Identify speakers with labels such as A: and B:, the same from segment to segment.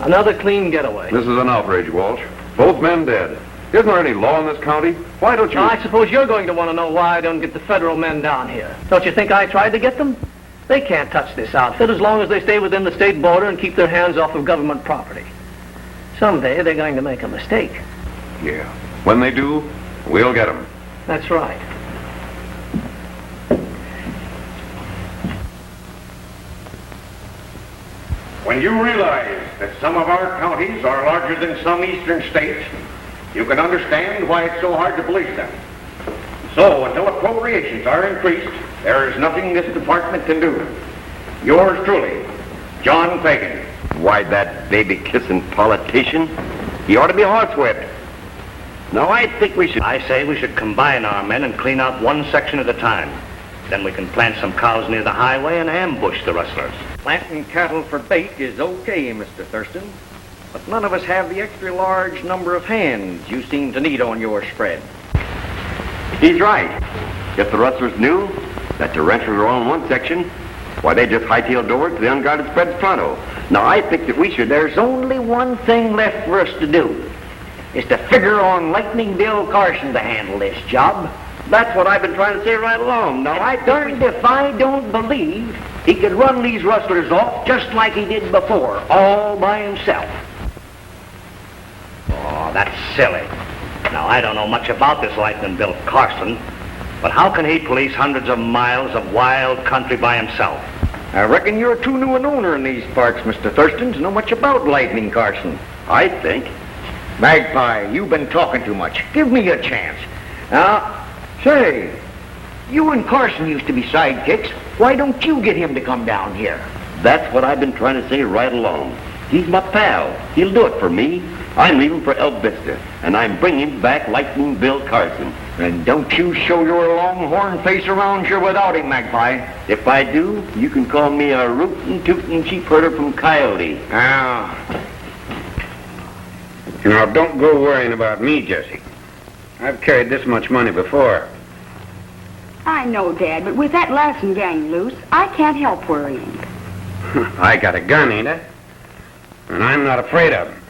A: Another clean getaway.
B: This is an outrage, Walsh. Both men dead. Isn't there any law in this county? Why don't you...
A: Now, I suppose you're going to want to know why I don't get the federal men down here. Don't you think I tried to get them? They can't touch this outfit as long as they stay within the state border and keep their hands off of government property. Someday they're going to make a mistake.
B: Yeah. When they do, we'll get them.
A: That's right.
C: When you realize that some of our counties are larger than some eastern states, you can understand why it's so hard to police them. So, until appropriations are increased, there is nothing this department can do. Yours truly, John Fagan.
D: Why, that baby-kissing politician? He ought to be horsewhipped. No, I think we should...
E: I say we should combine our men and clean out one section at a time. Then we can plant some cows near the highway and ambush the rustlers.
F: Planting cattle for bait is okay, Mr. Thurston. But none of us have the extra large number of hands you seem to need on your spread.
D: He's right. If the rustlers knew that the ranchers were all in one section, why, they just hightailed over to the unguarded spreads pronto. Now, I think that we should...
F: There's only one thing left for us to do, is to figure on Lightning Bill Carson to handle this job.
D: That's what I've been trying to say right along. Now,
F: Darned if I don't believe he could run these rustlers off just like he did before, all by himself.
E: Oh, that's silly. Now, I don't know much about this Lightning Bill Carson, but how can he police hundreds of miles of wild country by himself?
F: I reckon you're too new an owner in these parts, Mr. Thurston, to know much about Lightning Carson.
D: I think.
F: Magpie, you've been talking too much. Give me a chance. Now, say, you and Carson used to be sidekicks. Why don't you get him to come down here?
D: That's what I've been trying to say right along. He's my pal. He'll do it for me. I'm leaving for El Vista, and I'm bringing back Lightning Bill Carson.
F: And don't you show your longhorn face around here without him, Magpie.
D: If I do, you can call me a rootin' tootin' sheep herder from Coyote.
G: Now, don't go worrying about me, Jesse. I've carried this much money before.
H: I know, Dad, but with that Lassen gang loose, I can't help worrying.
G: I got a gun, ain't I? And I'm not afraid of him.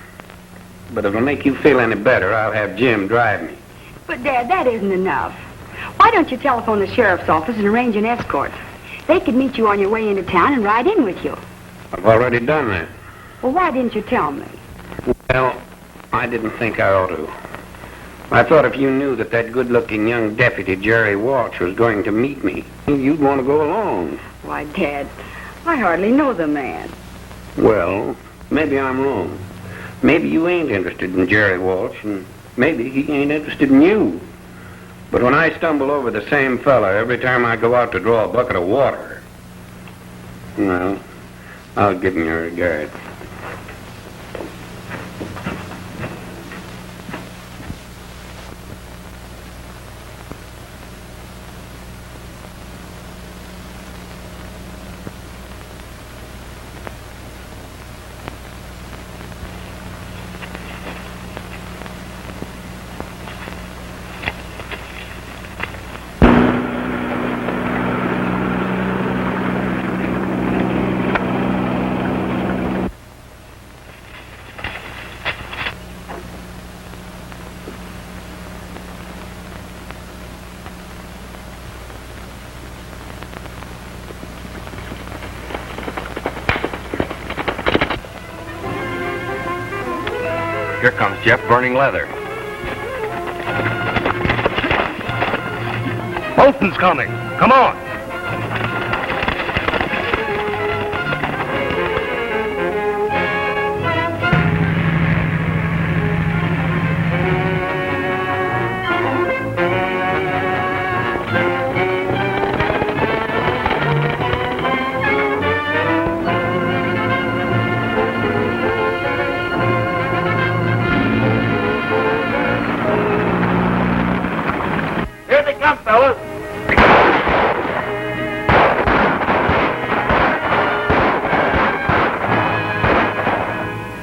G: But if it'll make you feel any better, I'll have Jim drive me.
H: But, Dad, that isn't enough. Why don't you telephone the sheriff's office and arrange an escort? They could meet you on your way into town and ride in with you.
G: I've already done that.
H: Well, why didn't you tell me?
G: Well, I didn't think I ought to. I thought if you knew that good-looking young deputy, Jerry Walsh, was going to meet me, you'd want to go along.
H: Why, Dad, I hardly know the man.
G: Well, maybe I'm wrong. Maybe you ain't interested in Jerry Walsh, and maybe he ain't interested in you. But when I stumble over the same fella every time I go out to draw a bucket of water, well, I'll give him your regard.
E: Here comes Jeff burning leather. Bolton's coming. Come on.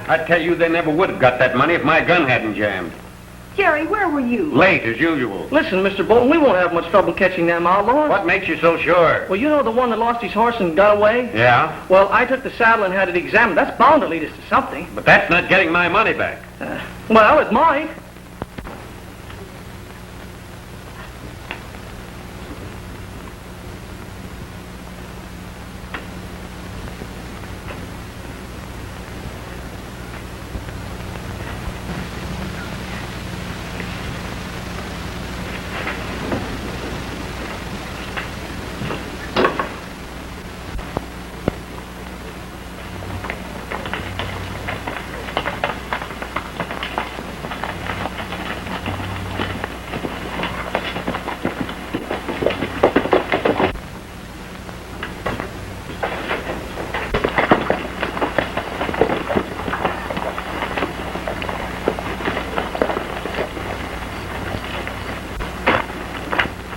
E: I tell you, they never would have got that money if my gun hadn't jammed.
H: Jerry, where were you?
G: Late, as usual.
A: Listen, Mr. Bolton, we won't have much trouble catching them outlaws.
G: What makes you so sure?
A: Well, you know the one that lost his horse and got away?
G: Yeah?
A: Well, I took the saddle and had it examined. That's bound to lead us to something.
G: But that's not getting my money back.
A: Well, it might.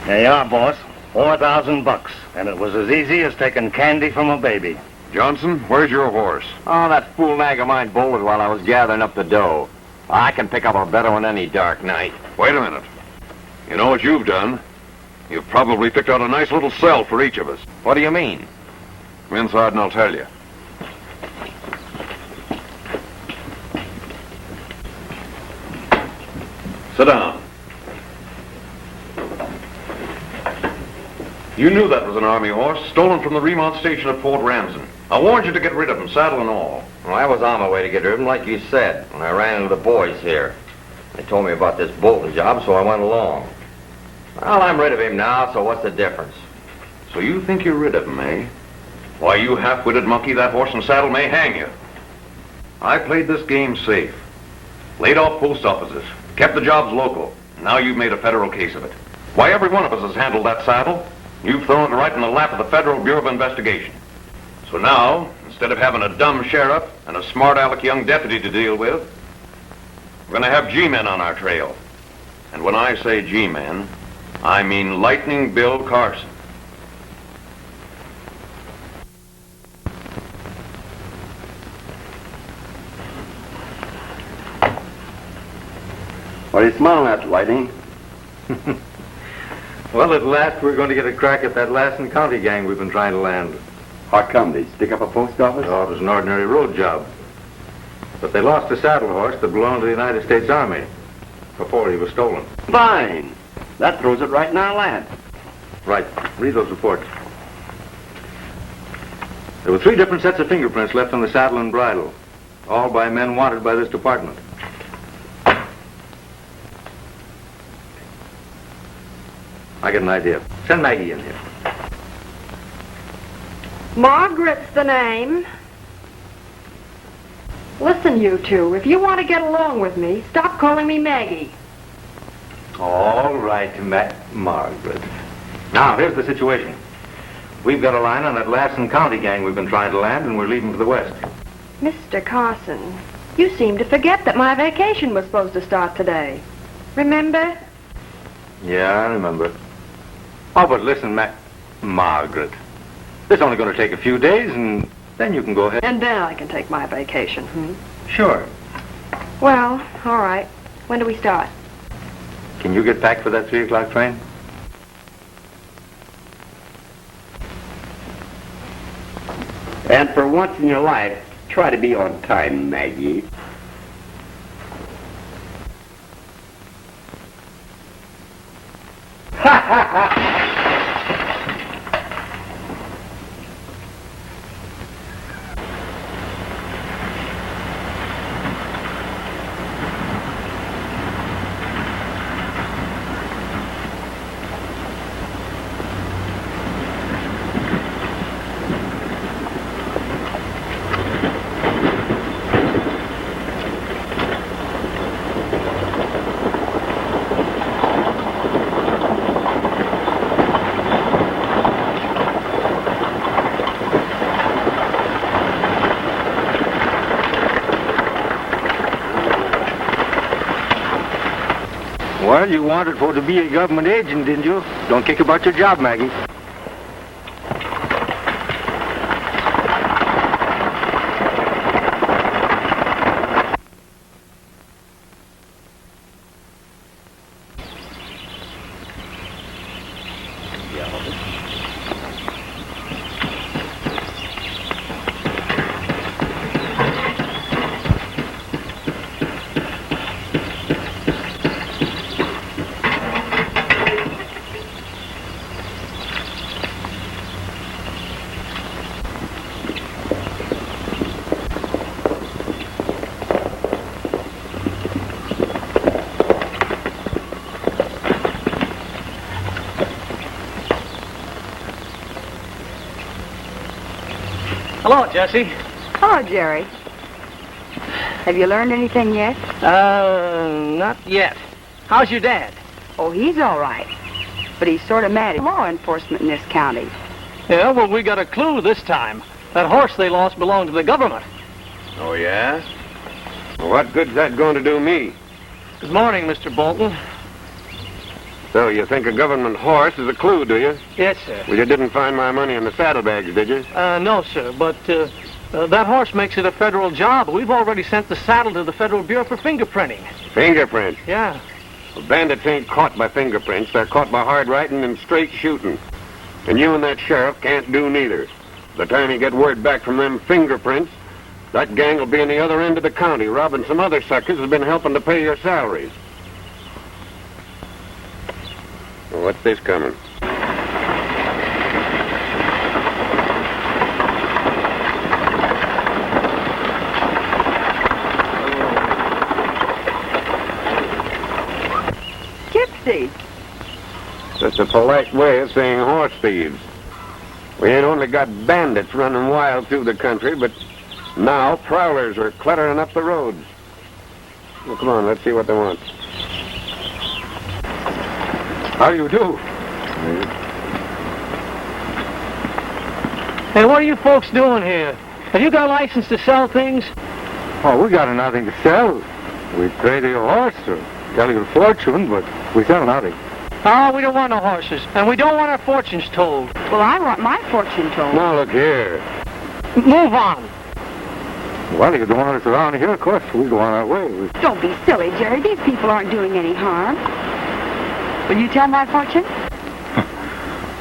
E: There you are, boss. $4,000. And it was as easy as taking candy from a baby.
B: Johnson, where's your horse?
D: Oh, that fool nag of mine bolted while I was gathering up the dough. I can pick up a better one any dark night.
B: Wait a minute. You know what you've done? You've probably picked out a nice little cell for each of us.
D: What do you mean?
B: Come inside and I'll tell you. Sit down. You knew that was an army horse, stolen from the Remont station at Fort Ramsden. I warned you to get rid of him, saddle and all.
D: Well, I was on my way to get rid of him, like you said, when I ran into the boys here. They told me about this Bolton job, so I went along. Well, I'm rid of him now, so what's the difference?
B: So you think you're rid of him, eh? Why, you half-witted monkey, that horse and saddle may hang you. I played this game safe. Laid off post offices, kept the jobs local. Now you've made a federal case of it. Why, every one of us has handled that saddle. You've thrown it right in the lap of the Federal Bureau of Investigation. So now, instead of having a dumb sheriff and a smart-aleck young deputy to deal with, we're going to have G-men on our trail. And when I say G-men, I mean Lightning Bill Carson.
D: What are you smiling at, Lightning?
I: Well, at last we're going to get a crack at that Lassen County gang we've been trying to land.
D: How come? They stick up a post office?
I: Oh, it was an ordinary road job. But they lost a saddle horse that belonged to the United States Army before he was stolen.
D: Fine. That throws it right in our lap.
I: Right. Read those reports. There were 3 different sets of fingerprints left on the saddle and bridle, all by men wanted by this department. I get an idea. Send Maggie in here.
J: Margaret's the name. Listen, you two, if you want to get along with me, stop calling me Maggie.
I: All right, Margaret. Now, here's the situation. We've got a line on that Lassen County gang we've been trying to land, and we're leaving for the west.
J: Mr. Carson, you seem to forget that my vacation was supposed to start today. Remember?
I: Yeah, I remember. Oh, but listen, Margaret. This is only going to take a few days, and then you can go ahead.
J: And then I can take my vacation,
I: Sure.
J: Well, all right. When do we start?
I: Can you get back for that 3 o'clock train?
D: And for once in your life, try to be on time, Maggie. Ha ha ha!
I: Well, you wanted for to be a government agent, didn't you? Don't kick about your job, Maggie.
A: Hello, Jesse.
H: Hello, Jerry. Have you learned anything yet?
A: Not yet. How's your dad?
H: Oh, he's all right. But he's sort of mad at law enforcement in this county.
A: Yeah, well, we got a clue this time. That horse they lost belonged to the government.
G: Oh, yeah? Well, what good's that going to do me?
A: Good morning, Mr. Bolton.
G: So you think a government horse is a clue, do you?
A: Yes, sir.
G: Well, you didn't find my money in the saddlebags, did you?
A: No, sir, but that horse makes it a federal job. We've already sent the saddle to the Federal Bureau for fingerprinting.
G: Fingerprints?
A: Yeah.
G: Well, bandits ain't caught by fingerprints. They're caught by hard writing and straight shooting. And you and that sheriff can't do neither. By the time you get word back from them fingerprints, that gang will be in the other end of the county robbing some other suckers who've been helping to pay your salaries. Well, what's this coming?
H: Gypsy.
G: That's a polite way of saying horse thieves. We ain't only got bandits running wild through the country, but now prowlers are cluttering up the roads. Well, come on, let's see what they want. How do you do?
A: Hey, what are you folks doing here? Have you got a license to sell things?
I: Oh, we got nothing to sell. We trade your horse or tell you a fortune, but we sell nothing.
A: Oh, we don't want no horses, and we don't want our fortunes told.
H: Well, I want my fortune told.
G: Now, look here.
A: Move on.
I: Well, you don't want us around here, of course. We go on our way.
H: Don't be silly, Jerry. These people aren't doing any harm. Will you tell my fortune?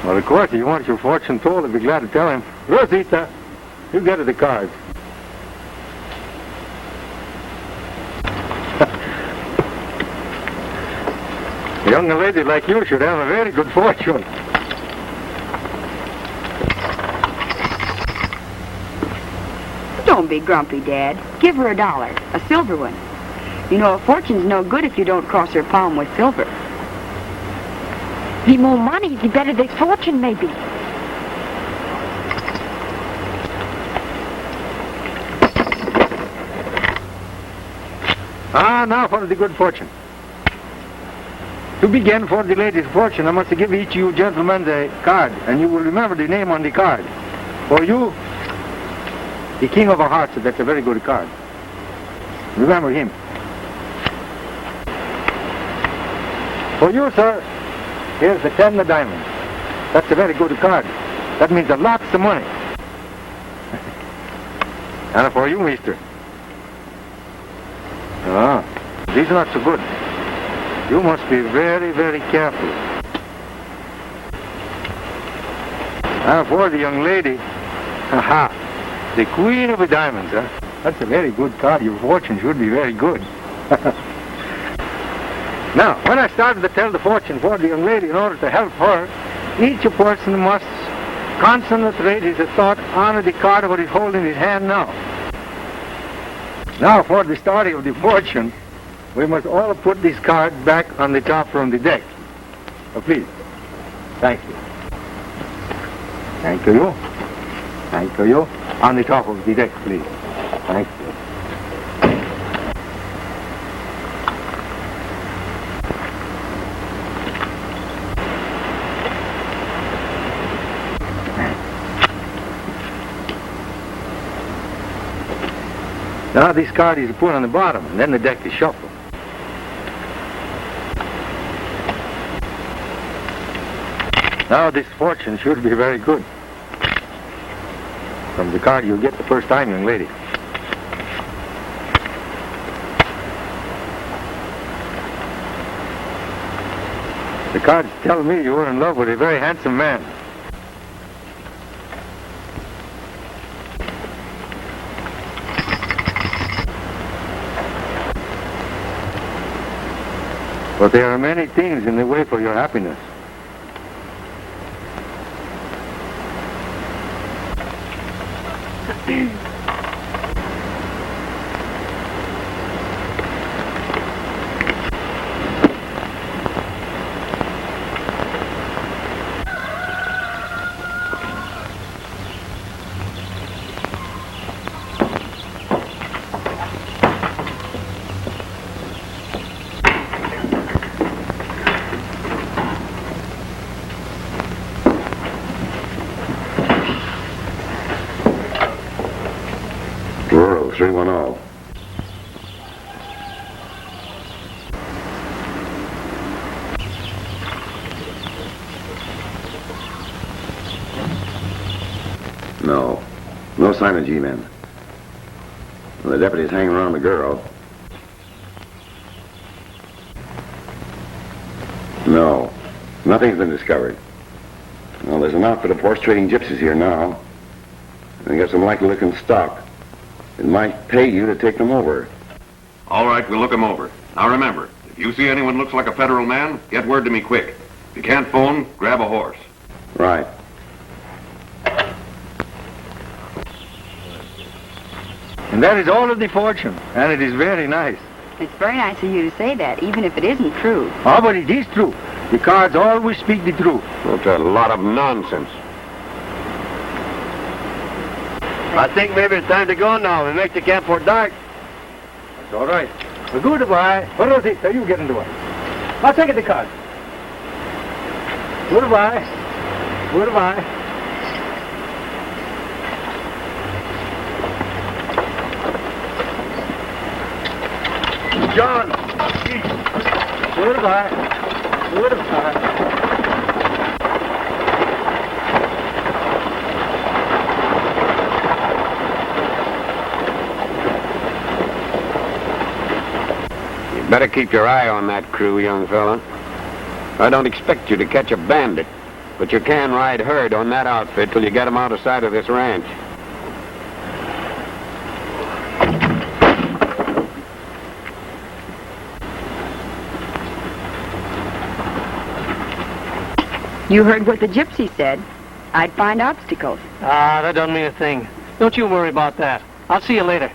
I: Well, of course, if you want your fortune told, I'd be glad to tell him. Rosita, you get her the cards. A young lady like you should have a very good fortune.
H: Don't be grumpy, Dad. Give her $1, a silver one. You know, a fortune's no good if you don't cross her palm with silver.
J: The more money, the better this fortune may be.
I: Ah, now for the good fortune. To begin, for the lady's fortune, I must give each of you gentlemen a card, and you will remember the name on the card. For you, the King of our Hearts, that's a very good card. Remember him. For you, sir, here's the 10 of diamonds. That's a very good card. That means a lots of money. And for you, mister. Ah, these are not so good. You must be very, very careful. And for the young lady, aha, the Queen of the Diamonds, huh? That's a very good card. Your fortune should be very good. Now, when I started to tell the fortune for the young lady, in order to help her, each person must concentrate his thought on the card what he's holding in his hand now. Now, for the starting of the fortune, we must all put this card back on the top from the deck. Oh, please. Thank you. Thank you. Thank you. On the top of the deck, please. Thank you. Now this card is put on the bottom, and then the deck is shuffled. Now this fortune should be very good. From the card you'll get the first time, young lady. The cards tell me you were in love with a very handsome man. But there are many things in the way for your happiness.
D: 0310. No. No sign of G-men. The deputy's hanging around the girl. No. Nothing's been discovered. Well, there's an outfit of horse-trading gypsies here now. They got some likely-looking stock. It might pay you to take them over.
B: All right, we'll look them over. Now remember, if you see anyone looks like a federal man, get word to me quick. If you can't phone, grab a horse.
D: Right.
I: And that is all of the fortune, and it is very nice.
H: It's very nice of you to say that, even if it isn't true.
I: Oh, but it is true. The cards always speak the truth.
G: That's a lot of nonsense.
E: I think maybe it's time to go now. We make the camp for dark.
I: That's all right. Well, goodbye. Rosita, you get into it. I'll take the card. Goodbye. Goodbye. John. Goodbye. Goodbye.
G: Better keep your eye on that crew, young fella. I don't expect you to catch a bandit, but you can ride herd on that outfit till you get them out of sight of this ranch.
H: You heard what the gypsy said. I'd find obstacles.
A: Ah, that doesn't mean a thing. Don't you worry about that. I'll see you later.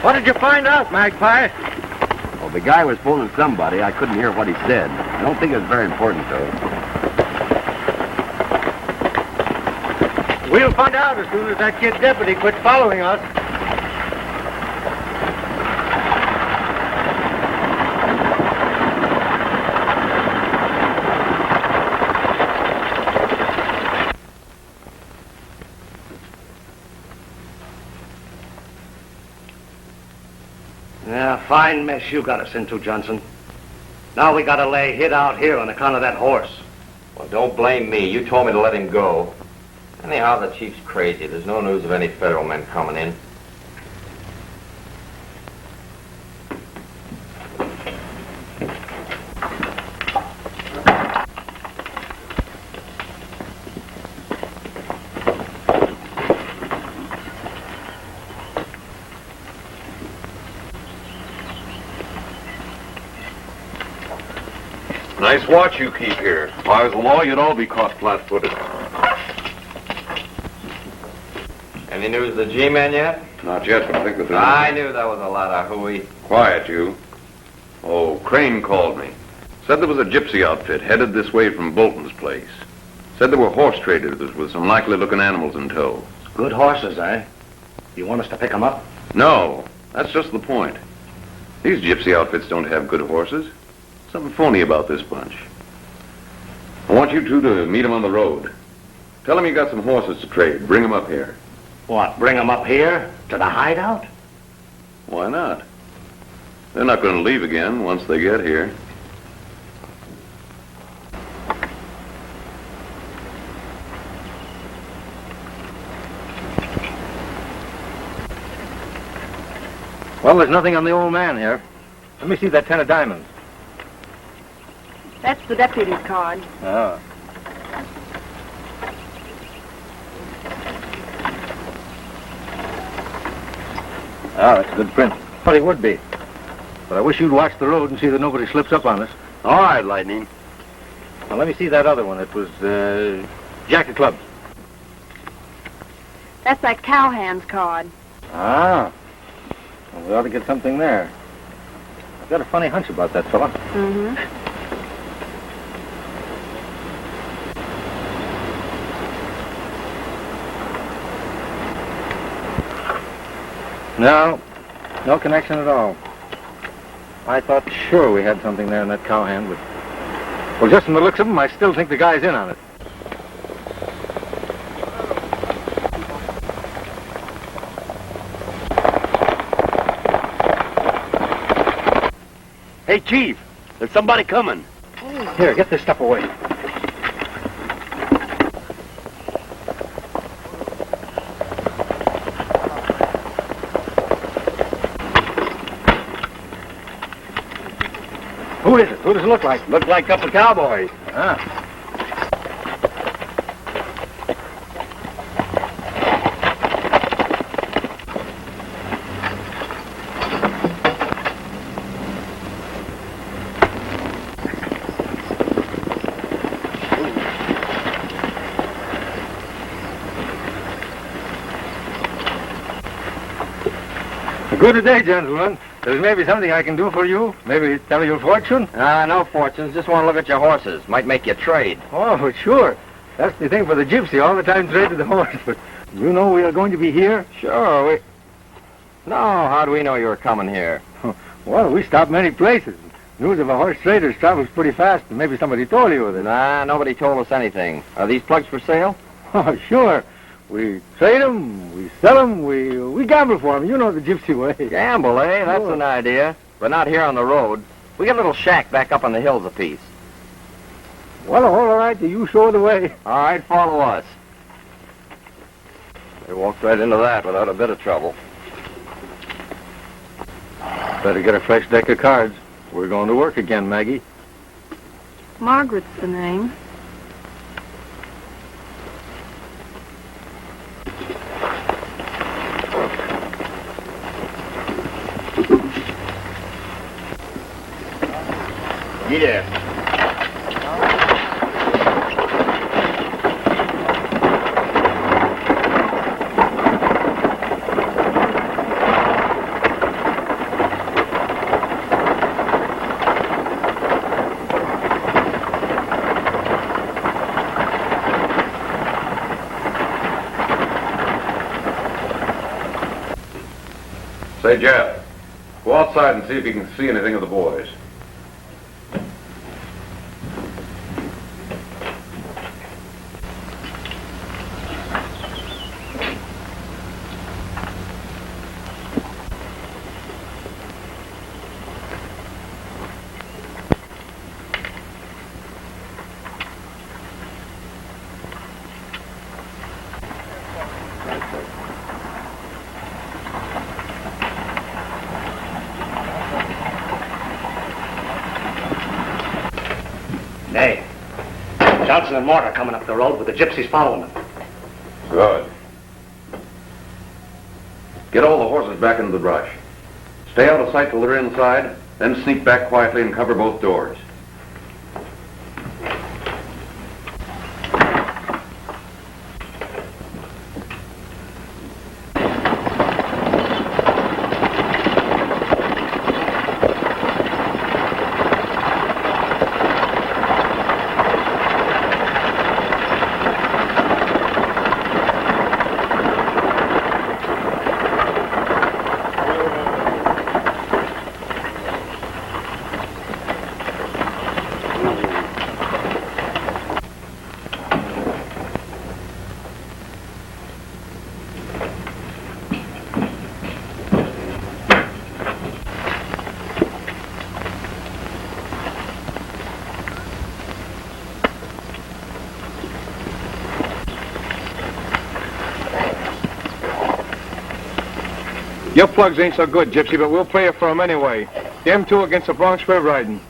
I: What did you find out, Magpie?
D: Well, the guy was phoning somebody. I couldn't hear what he said. I don't think it was very important, though.
I: We'll find out as soon as that kid deputy quits following us.
E: Yeah, fine mess you got us into, Johnson. Now we gotta lay hid out here on account of that horse.
K: Well, don't blame me. You told me to let him go. Anyhow, the chief's crazy. There's no news of any federal men coming in.
B: Nice watch you keep here. If I was the law, you'd all be caught flat-footed.
K: Any news of the G-men yet?
B: Not yet, but I think that there's...
K: I knew that was a lot of hooey.
B: Quiet, you. Oh, Crane called me. Said there was a gypsy outfit headed this way from Bolton's place. Said there were horse traders with some likely-looking animals in tow.
E: Good horses, eh? You want us to pick them up?
B: No, that's just the point. These gypsy outfits don't have good horses. Something phony about this bunch. I want you two to meet them on the road. Tell them you got some horses to trade. Bring them up here.
E: What, bring them up here? To the hideout?
B: Why not? They're not going to leave again once they get here.
I: Well, there's nothing on the old man here. Let me see that 10 of diamonds.
J: That's the deputy's card.
I: Oh. Ah, that's a good print. Well, he would be. But I wish you'd watch the road and see that nobody slips up on us.
D: All right, Lightning.
I: Now, let me see that other one. It was, Jack of Clubs.
J: That's that cowhand's card.
I: Ah. Well, we ought to get something there. I've got a funny hunch about that fella.
J: Mm-hmm.
I: No, no connection at all. I thought sure we had something there in that cowhand, but... Well, just from the looks of him, I still think the guy's in on it.
L: Hey, Chief, there's somebody coming.
I: Here, get this stuff away. Who is it? Who does it look like?
L: Look like a couple of cowboys.
I: Ah. Good day, gentlemen. There's maybe something I can do for you. Maybe tell your fortune.
K: No fortunes. Just want to look at your horses. Might make you trade.
I: Oh, sure. That's the thing for the gypsy. All the time traded the horse. But you know we are going to be here?
K: Sure, No, how do we know you were coming here?
I: Well, we stop many places. News of a horse trader travels pretty fast, and maybe somebody told you of it.
K: Nah, nobody told us anything. Are these plugs for sale?
I: Oh, sure. We trade them, we sell them, we gamble for them. You know the gypsy way.
K: Gamble, eh? That's
I: Sure.
K: an idea. But not here on the road. We got a little shack back up on the hills a piece.
I: Well, all right. You show the way.
K: All right, follow us. They walked right into that without a bit of trouble.
I: Better get a fresh deck of cards. We're going to work again, Maggie.
J: Margaret's the name.
L: Yeah.
B: Say, Jeff, go outside and see if you can see anything of the boys.
E: Hey, Johnson and Mortar coming up the road with the gypsies following them.
B: Good. Get all the horses back into the brush. Stay out of sight till they're inside, then sneak back quietly and cover both doors.
I: Your plugs ain't so good, Gypsy, but we'll play it for 'em anyway. Them two against the Bronx Fair riding.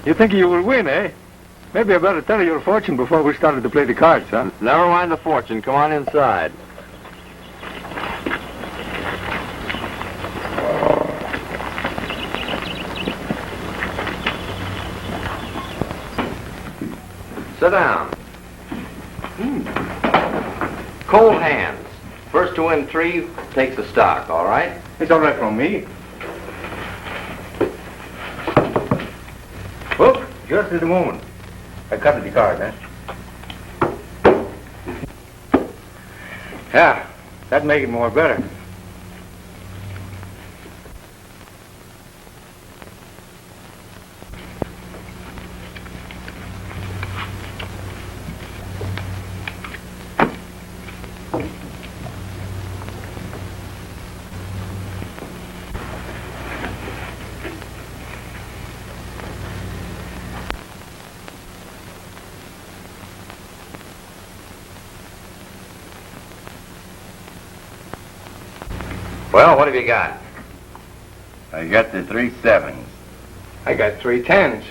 I: You think you will win, eh? Maybe I better tell you your fortune before we started to play the cards, huh?
K: Never mind the fortune. Come on inside. Sit down. Cold hands. First to win 3 takes the stock, all right?
I: It's all right from me. Whoop, just at the moment. I cut the card, eh? Yeah, that'd make it more better.
K: Well, what have you got?
L: I got the 3 7s.
I: I got 3 10s.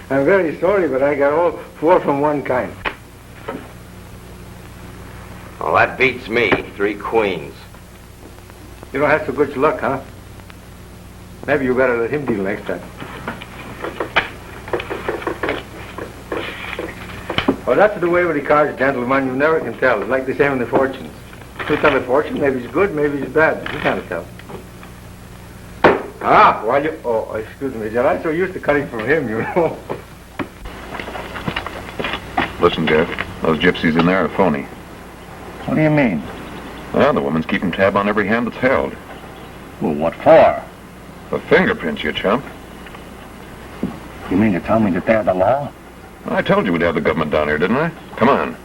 I: I'm very sorry, but I got all 4 from one kind.
K: Well, that beats me. 3 queens.
I: You don't have so good luck, huh? Maybe you better let him deal next time. Well, that's the way with the cards, gentlemen. You never can tell. It's like the same in the fortunes. You tell the fortune, maybe it's good, maybe it's bad. You can't tell. Ah, while you... Oh, excuse me, Joe. I'm so used to cutting from him, you know.
B: Listen, Jeff, those gypsies in there are phony.
L: What do you mean?
B: Well, the woman's keeping tab on every hand that's held.
L: Well, what for?
B: The fingerprints, you chump.
L: You mean to tell me that they're the law?
B: I told you we'd have the government down here, didn't I? Come on.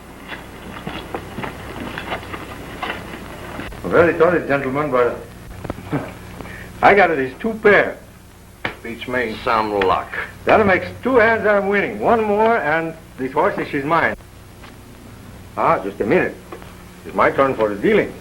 I: I'm very sorry, gentlemen, but I got it as 2 pair. Beats me.
K: Some luck.
I: That makes 2 hands I'm winning. 1 more, and this horse is mine. Ah, just a minute. It's my turn for the dealing.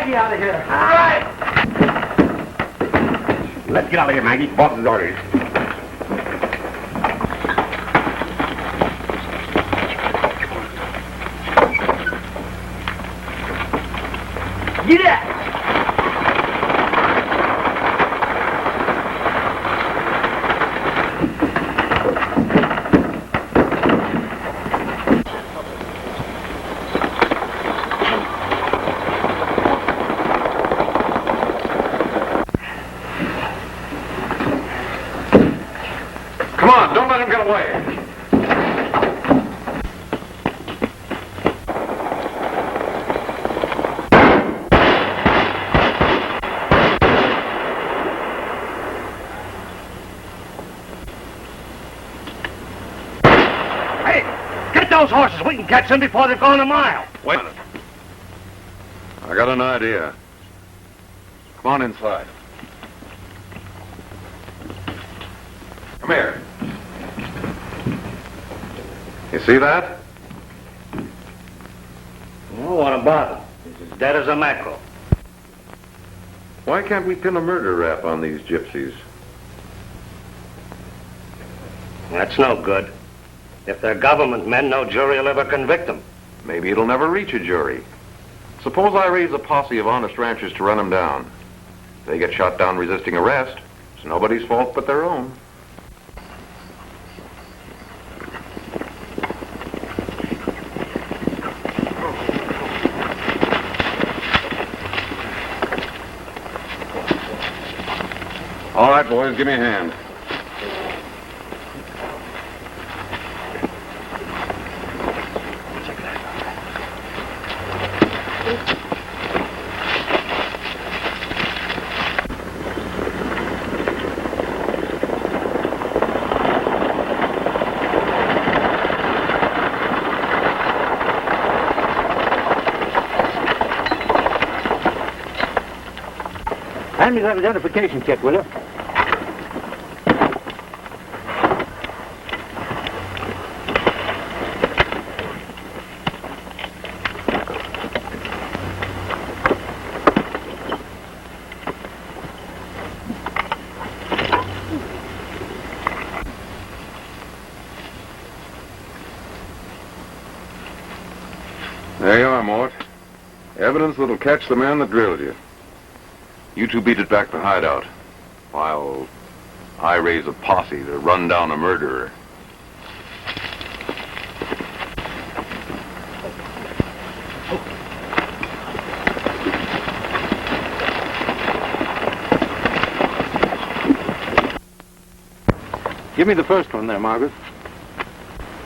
F: Out of here. All right.
L: Let's get out of here, Maggie. Boss's orders.
F: Get out.
B: Come on, don't let him get away.
E: Hey, get those horses. We can catch them before they've gone a mile.
B: Wait a minute. I got an idea. Come on inside. Come here. You see that?
E: Well, what about it? He's as dead as a mackerel.
B: Why can't we pin a murder rap on these gypsies?
E: That's no good. If they're government men, no jury will ever convict them.
B: Maybe it'll never reach a jury. Suppose I raise a posse of honest ranchers to run them down. They get shot down resisting arrest. It's nobody's fault but their own. All right, boys, give me a hand.
I: Hand me that identification kit, will you?
B: There you are, Mort. Evidence that'll catch the man that drilled you. You two beat it back to hideout, while I raise a posse to run down a murderer.
I: Give me the first one there, Margaret.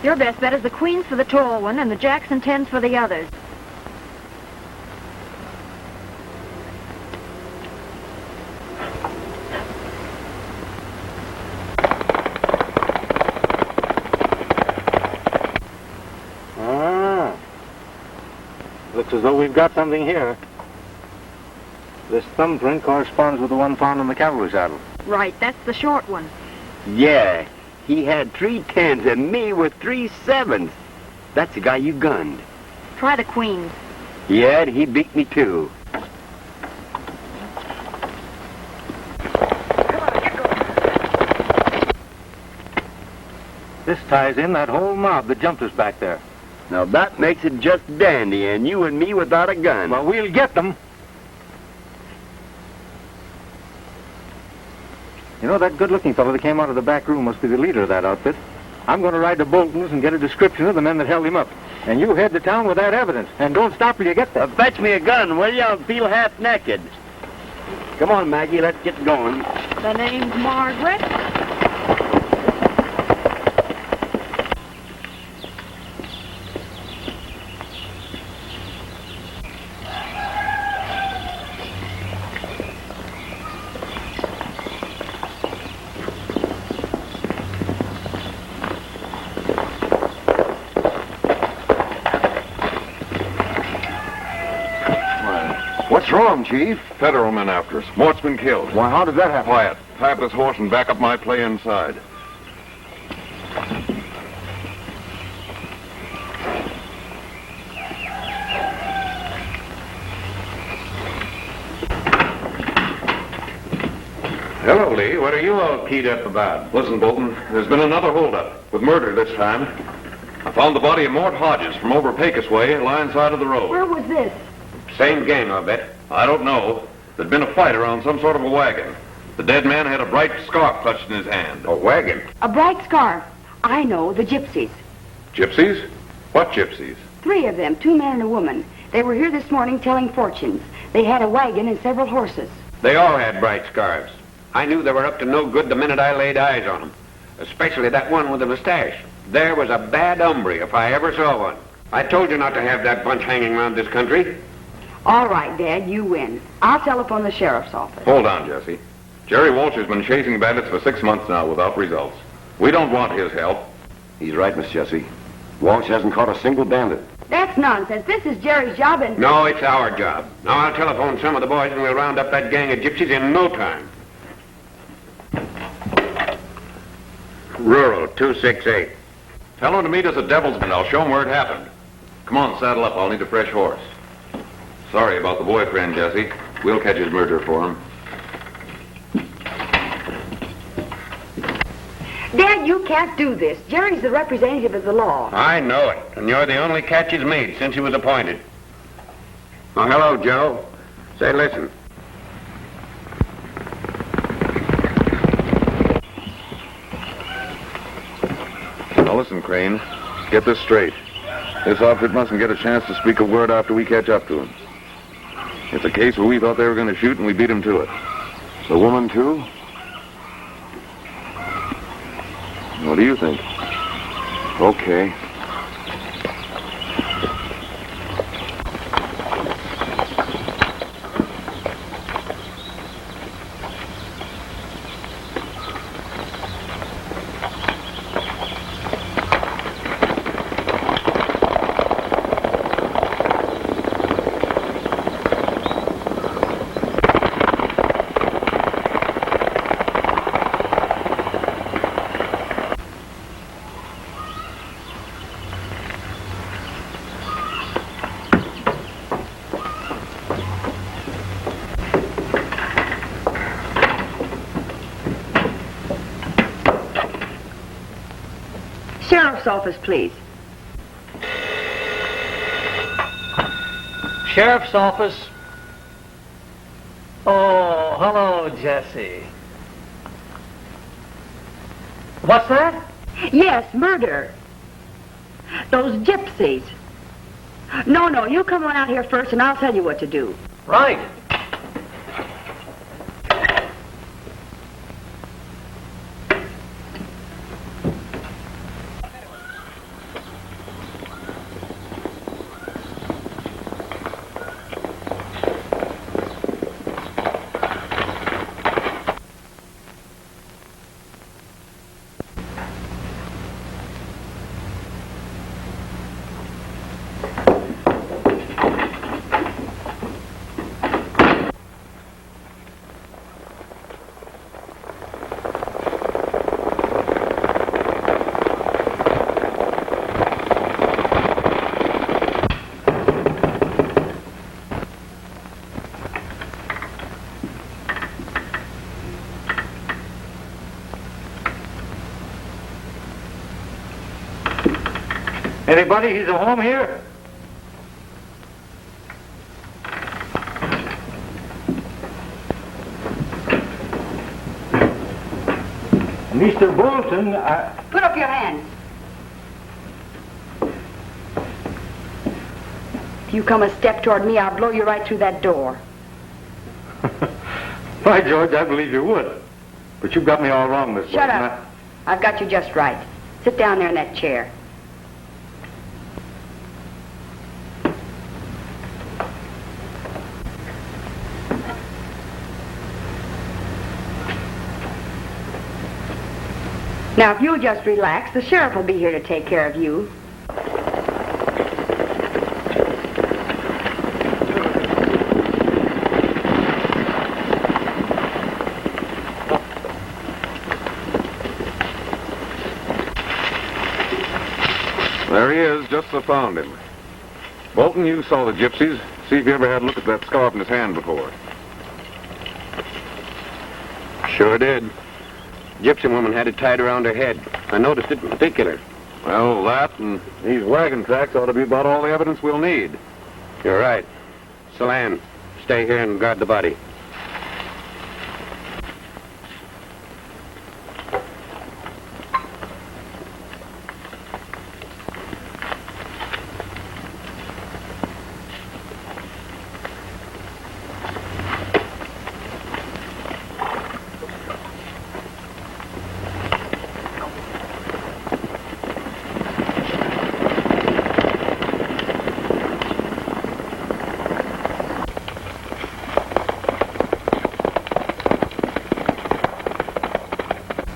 J: Your best bet is the queens for the tall one and the jacks and tens for the others.
I: Looks as though we've got something here. This thumbprint corresponds with the one found on the cavalry saddle.
J: Right, that's the short one.
L: Yeah, he had 3 10s and me with 3 7s. That's the guy you gunned.
J: Try the queens.
L: Yeah, he beat me too.
I: This ties in that whole mob that jumped us back there.
L: Now that makes it just dandy, and you and me without a gun.
I: Well, we'll get them. You know, that good-looking fellow that came out of the back room must be the leader of that outfit. I'm going to ride to Bolton's and get a description of the men that held him up. And you head to town with that evidence. And don't stop till you get there.
L: Fetch me a gun, will you? I'll feel half naked. Come on, Maggie, let's get going.
J: The name's Margaret.
D: What's wrong, Chief?
B: Federal men after us. Mort's been killed.
D: Why, how did that happen?
B: Quiet. Tie up this horse and back up my play inside.
G: Hello, Lee. What are you all keyed up about?
B: Listen, Bolton, there's been another holdup, with murder this time. I found the body of Mort Hodges from over Pecos way, lying side of the road.
J: Where was this?
G: Same gang, I'll bet.
B: I don't know. There'd been a fight around some sort of a wagon. The dead man had a bright scarf clutched in his hand.
G: A wagon?
H: A bright scarf. I know, the gypsies.
B: Gypsies? What gypsies?
H: 3 of them, 2 men and a woman. They were here this morning telling fortunes. They had a wagon and several horses.
G: They all had bright scarves. I knew they were up to no good the minute I laid eyes on them. Especially that one with the mustache. There was a bad hombre if I ever saw one. I told you not to have that bunch hanging around this country.
H: All right, Dad, you win. I'll telephone the sheriff's office.
B: Hold on, Jesse. Jerry Walsh has been chasing bandits for 6 months now without results. We don't want his help.
D: He's right, Miss Jessie. Walsh hasn't caught a single bandit.
H: That's nonsense. This is Jerry's job and...
G: No, it's our job. Now I'll telephone some of the boys and we'll round up that gang of gypsies in no time. Rural 268.
B: Tell him to meet us at Devil's and I'll show him where it happened. Come on, saddle up. I'll need a fresh horse. Sorry about the boyfriend, Jesse. We'll catch his murderer for him.
H: Dad, you can't do this. Jerry's the representative of the law.
G: I know it, and you're the only catch he's made since he was appointed. Oh, hello, Joe. Say, listen.
B: Now listen, Crane. Get this straight. This outfit mustn't get a chance to speak a word after we catch up to him. It's a case where we thought they were going to shoot and we beat them to it.
D: The woman, too?
B: What do you think?
D: Okay.
H: Sheriff's office, please.
A: Sheriff's office. Oh, hello, Jesse. What's that?
H: Yes, murder. Those gypsies. No, you come on out here first and I'll tell you what to do.
A: Right.
I: Anybody? He's at home here? Mr. Bolton,
H: Put up your hands. If you come a step toward me, I'll blow you right through that door.
I: By George, I believe you would. But you've got me all wrong, Miss
H: Shut
I: Bolton.
H: up. I've got you just right. Sit down there in that chair. Now, if you'll just relax, the sheriff will be here to take care of you.
B: There he is, just as I found him. Bolton, you saw the gypsies. See if you ever had a look at that scarf in his hand before.
G: Sure did. Gypsy woman had it tied around her head. I noticed it in particular.
B: Well, that and these wagon tracks ought to be about all the evidence we'll need.
G: You're right. Salan, stay here and guard the body.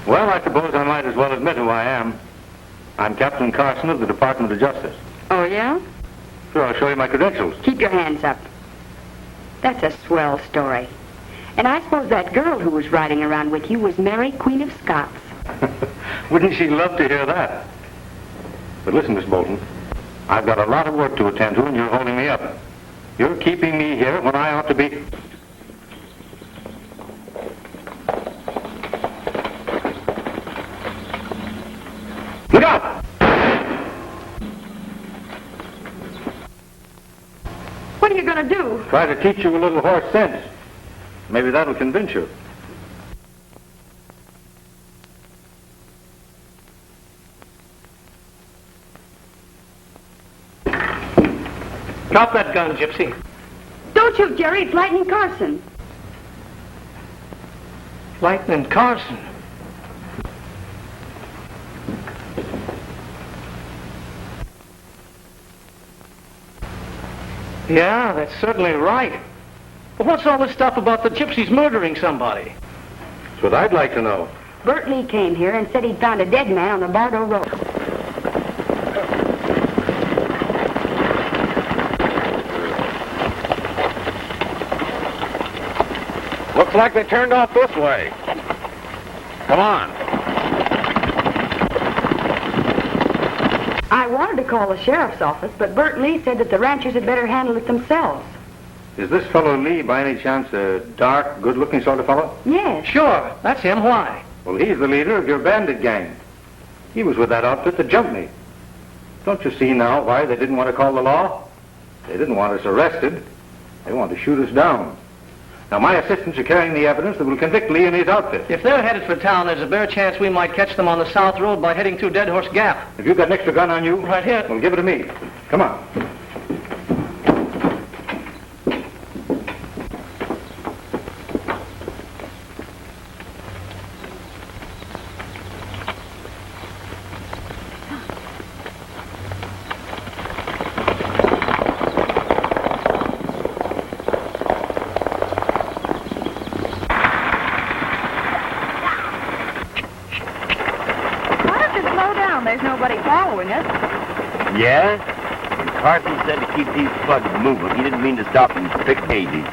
I: Well, I suppose I might as well admit who I am. I'm Captain Carson of the Department of Justice.
H: Oh, yeah?
I: Sure, I'll show you my credentials.
H: Keep your hands up. That's a swell story. And I suppose that girl who was riding around with you was Mary, Queen of Scots.
I: Wouldn't she love to hear that? But listen, Miss Bolton, I've got a lot of work to attend to, and you're holding me up. You're keeping me here when I ought to be... Look out!
H: What
J: are you going to do?
I: Try to teach you a little horse sense. Maybe that'll convince you.
A: Drop that gun, Gypsy.
H: Don't shoot, Jerry. It's Lightning Carson.
A: Lightning Carson. Yeah, that's certainly right. But what's all this stuff about the gypsies murdering somebody?
I: That's what I'd like to know.
H: Bert Lee came here and said he'd found a dead man on the Bardo Road.
C: Looks like they turned off this way. Come on.
H: I wanted to call the sheriff's office, but Bert Lee said that the ranchers had better handle it themselves.
I: Is this fellow Lee, by any chance, a dark, good-looking sort of fellow?
H: Yes.
A: Sure, that's him. Why?
I: Well, he's the leader of your bandit gang. He was with that outfit that jumped me. Don't you see now why they didn't want to call the law? They didn't want us arrested. They wanted to shoot us down. Now, my assistants are carrying the evidence that will convict Lee and his outfit.
A: If they're headed for town, there's a bare chance we might catch them on the south road by heading through Dead Horse Gap.
I: If you've got an extra gun on you...
A: Right here.
I: Well, give it to me. Come on.
H: There's nobody following us.
L: Yeah? And Carson said to keep these plugs moving. He didn't mean to stop and pick daisies.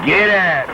L: Get at!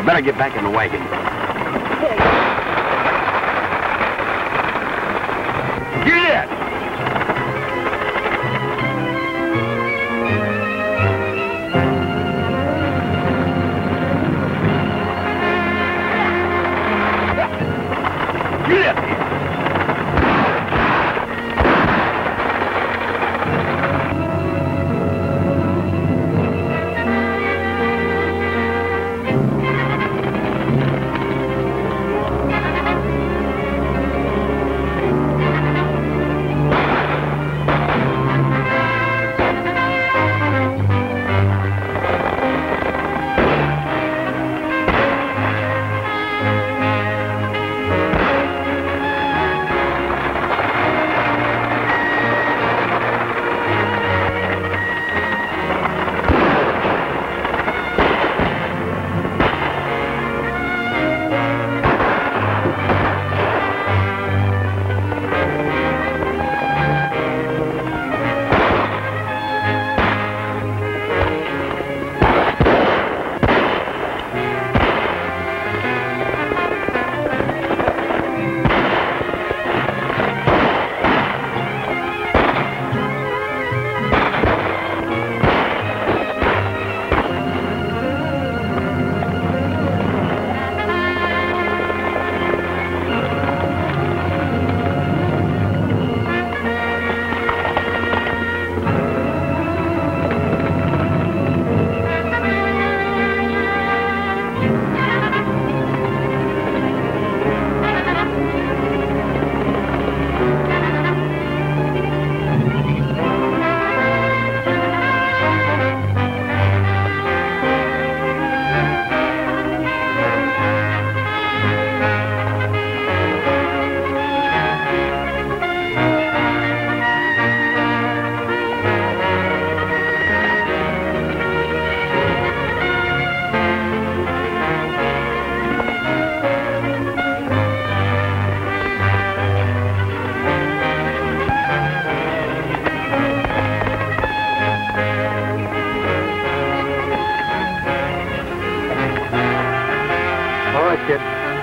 L: Better get back in the wagon. Get it! Get it!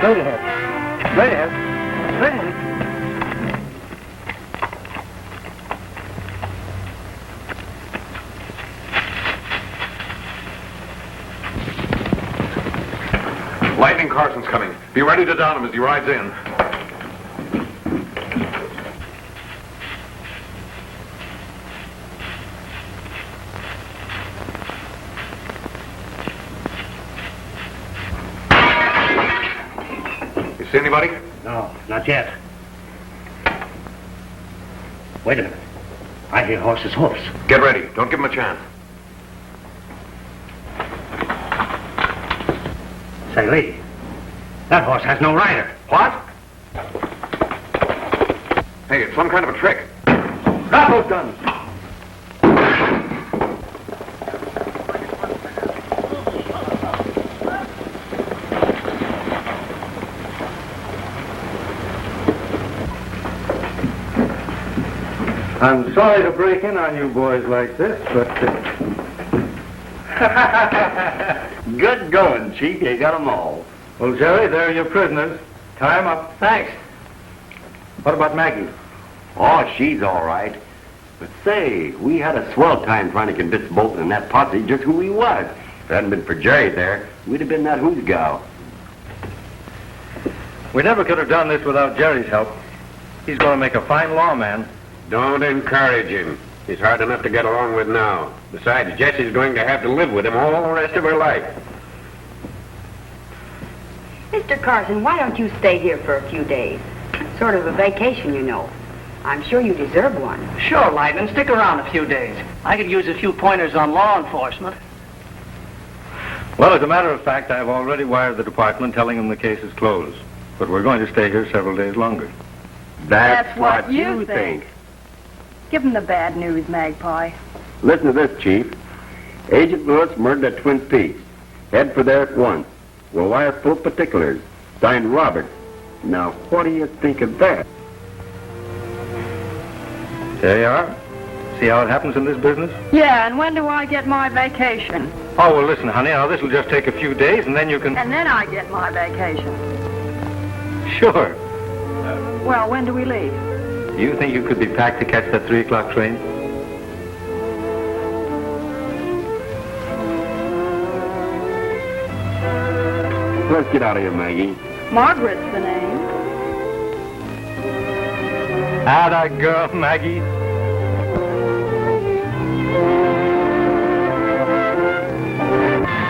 I: Straight ahead. Straight ahead. Straight ahead.
B: Lightning Carson's coming. Be ready to down him as he rides in. You see anybody?
E: No, not yet. Wait a minute. I hear horses' hoofs.
B: Get ready. Don't give him a chance.
E: Say, Lee, that horse has no rider.
B: What? Hey, it's some kind of a trick.
I: Drop those guns. I'm sorry to break in on you boys like this, but...
L: Good going, Chief. You got 'em all.
I: Well, Jerry, they're your prisoners. Tie 'em up.
A: Thanks.
I: What about Maggie?
L: Oh, she's all right. But say, we had a swell time trying to convince Bolton and that posse just who he was. If it hadn't been for Jerry there, we'd have been that who's gal.
I: We never could have done this without Jerry's help. He's going to make a fine lawman.
G: Don't encourage him. He's hard enough to get along with now. Besides, Jessie's going to have to live with him all the rest of her life.
H: Mr. Carson, why don't you stay here for a few days? Sort of a vacation, you know. I'm sure you deserve one.
A: Sure, Lightning. Stick around a few days. I could use a few pointers on law enforcement.
I: Well, as a matter of fact, I've already wired the department telling them the case is closed. But we're going to stay here several days longer.
L: That's what you think.
J: Give him the bad news, Magpie.
L: Listen to this, Chief. Agent Lewis murdered at Twin Peaks. Head for there at once. We'll wire full particulars. Signed Robert. Now, what do you think of that?
I: There you are. See how it happens in this business?
J: Yeah, and when do I get my vacation?
I: Oh, well, listen, honey, now this will just take a few days, and then you can...
J: And then I get my vacation.
I: Sure.
J: Well, when do we leave?
I: You think you could be packed to catch that 3 o'clock train?
L: Let's get out of here, Maggie.
J: Margaret's the name.
I: Atta girl, Maggie.